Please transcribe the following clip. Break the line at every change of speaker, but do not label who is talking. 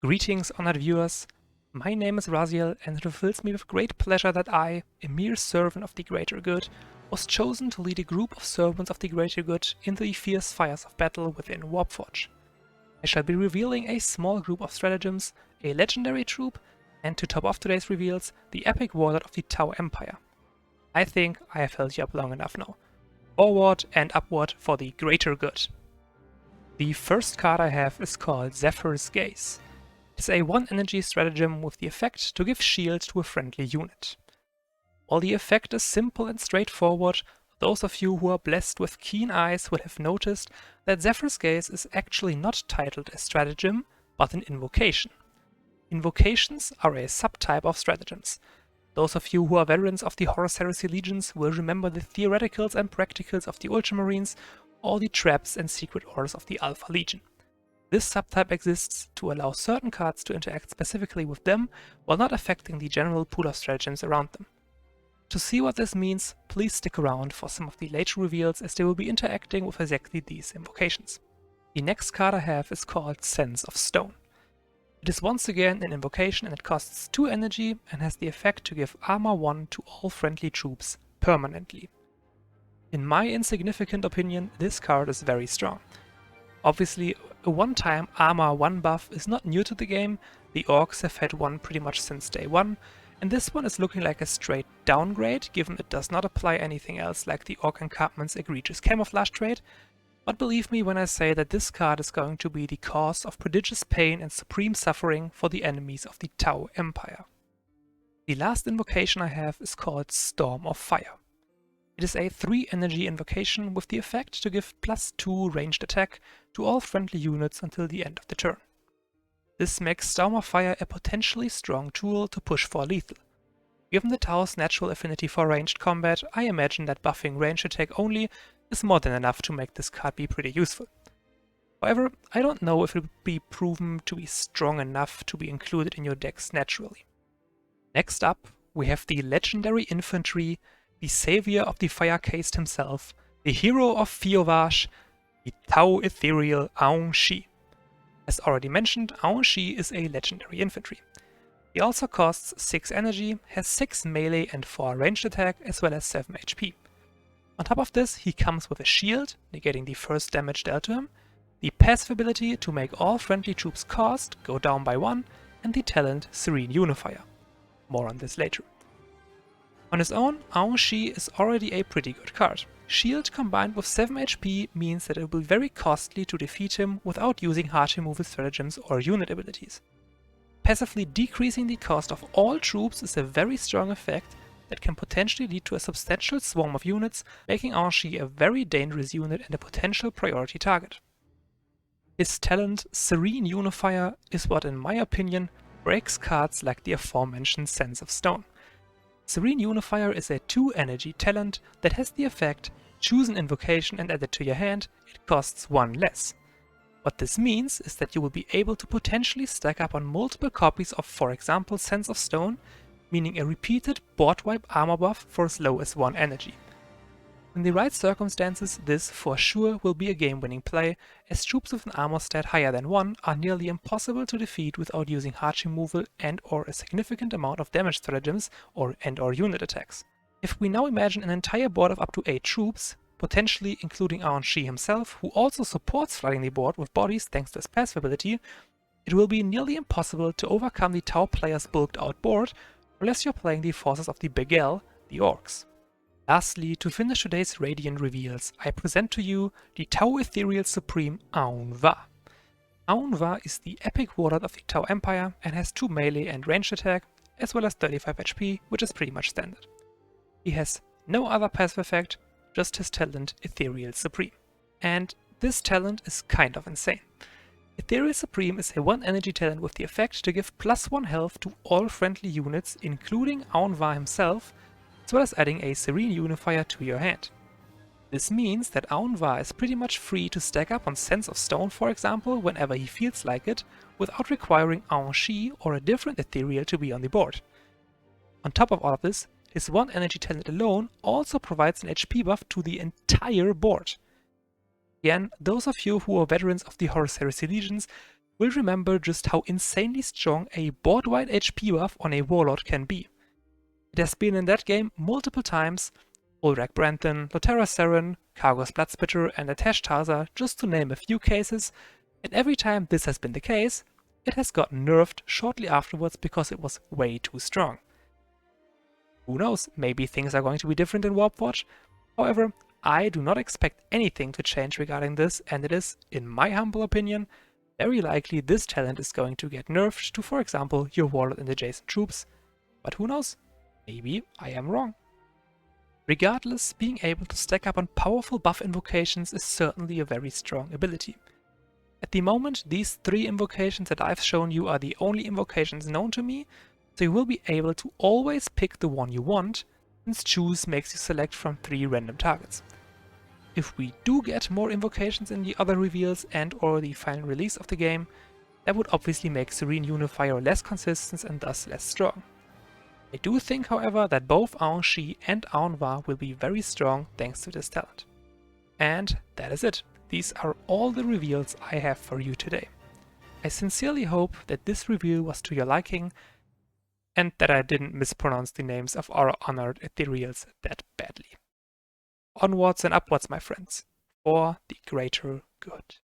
Greetings, honored viewers. My name is Raziel, and it fills me with great pleasure that I, a mere servant of the greater good, was chosen to lead a group of servants of the greater good into the fierce fires of battle within Warpforge. I shall be revealing a small group of stratagems, a legendary troop, and to top off today's reveals, the epic warlord of the Tau Empire. I think I have held you up long enough now. Forward and upward for the greater good. The first card I have is called Zephyr's Gaze. It is a 1 energy stratagem with the effect to give shield to a friendly unit. While the effect is simple and straightforward, those of you who are blessed with keen eyes will have noticed that Zephyr's Gaze is actually not titled a stratagem, but an invocation. Invocations are a subtype of stratagems. Those of you who are veterans of the Horus Heresy Legions will remember the theoreticals and practicals of the Ultramarines, or the traps and secret orders of the Alpha Legion. This subtype exists to allow certain cards to interact specifically with them while not affecting the general pool of stratagems around them. To see what this means, please stick around for some of the later reveals, as they will be interacting with exactly these invocations. The next card I have is called Sense of Stone. It is once again an invocation, and it costs 2 energy and has the effect to give armor 1 to all friendly troops permanently. In my insignificant opinion, this card is very strong. Obviously, a one-time armor 1 buff is not new to the game. The orcs have had one pretty much since day 1, and this one is looking like a straight downgrade, given it does not apply anything else like the orc encampment's egregious camouflage trait. But believe me when I say that this card is going to be the cause of prodigious pain and supreme suffering for the enemies of the Tau Empire. The last invocation I have is called Storm of Fire. It is a 3 energy invocation with the effect to give +2 ranged attack to all friendly units until the end of the turn. This makes Storm of Fire a potentially strong tool to push for lethal. Given the Tau's natural affinity for ranged combat, I imagine that buffing ranged attack only is more than enough to make this card be pretty useful. However, I don't know if it would be proven to be strong enough to be included in your decks naturally. Next up, we have the legendary infantry, the savior of the fire caste himself, the hero of Fiovage, the Tau Ethereal Aung Shi. As already mentioned, Aung Shi is a legendary infantry. He also costs 6 energy, has 6 melee and 4 ranged attack, as well as 7 HP. On top of this, he comes with a shield, negating the first damage dealt to him, the passive ability to make all friendly troops cost go down by 1, and the talent Serene Unifier. More on this later. On his own, Aung Shi is already a pretty good card. Shield combined with 7 HP means that it will be very costly to defeat him without using hard removal stratagems or unit abilities. Passively decreasing the cost of all troops is a very strong effect that can potentially lead to a substantial swarm of units, making Aung Shi a very dangerous unit and a potential priority target. His talent, Serene Unifier, is what in my opinion breaks cards like the aforementioned Sense of Stone. Serene Unifier is a 2 energy talent that has the effect, choose an invocation and add it to your hand, it costs 1 less. What this means is that you will be able to potentially stack up on multiple copies of, for example, Sense of Stone, meaning a repeated board wipe armor buff for as low as 1 energy. In the right circumstances, this for sure will be a game-winning play, as troops with an armor stat higher than 1 are nearly impossible to defeat without using hard removal and or a significant amount of damage stratagems and or unit attacks. If we now imagine an entire board of up to 8 troops, potentially including Aung Shi himself, who also supports flooding the board with bodies thanks to his passive ability, it will be nearly impossible to overcome the Tau player's bulked out board unless you're playing the forces of the Big L, the orcs. Lastly, to finish today's Radiant reveals, I present to you the Tau Ethereal Supreme Aun Va. Aun Va is the epic warlord of the Tau Empire and has 2 melee and ranged attack, as well as 35 HP, which is pretty much standard. He has no other passive effect, just his talent Ethereal Supreme. And this talent is kind of insane. Ethereal Supreme is a 1 energy talent with the effect to give +1 health to all friendly units, including Aun Va himself, as well as adding a Serene Unifier to your hand. This means that Aun Va is pretty much free to stack up on Sense of Stone, for example, whenever he feels like it, without requiring Aung Shi or a different Ethereal to be on the board. On top of all of this, his 1 energy talent alone also provides an HP buff to the entire board. Again, those of you who are veterans of the Horus Heresy Legions will remember just how insanely strong a board-wide HP buff on a Warlord can be. It has been in that game multiple times, Ulrek Branton, Lotera Saren, Kargos Bloodspitter and Atesh Tarza, just to name a few cases, and every time this has been the case, it has gotten nerfed shortly afterwards because it was way too strong. Who knows, maybe things are going to be different in Warpforge. However, I do not expect anything to change regarding this, and it is, in my humble opinion, very likely this talent is going to get nerfed to, for example, your Warlord and adjacent troops. But who knows? Maybe I am wrong. Regardless, being able to stack up on powerful buff invocations is certainly a very strong ability. At the moment, these 3 invocations that I've shown you are the only invocations known to me, so you will be able to always pick the one you want, since choose makes you select from 3 random targets. If we do get more invocations in the other reveals and or the final release of the game, that would obviously make Serene Unifier less consistent and thus less strong. I do think, however, that both Aon-Shi and Aon-Va will be very strong thanks to this talent. And that is it. These are all the reveals I have for you today. I sincerely hope that this reveal was to your liking and that I didn't mispronounce the names of our honored ethereals that badly. Onwards and upwards, my friends, for the greater good.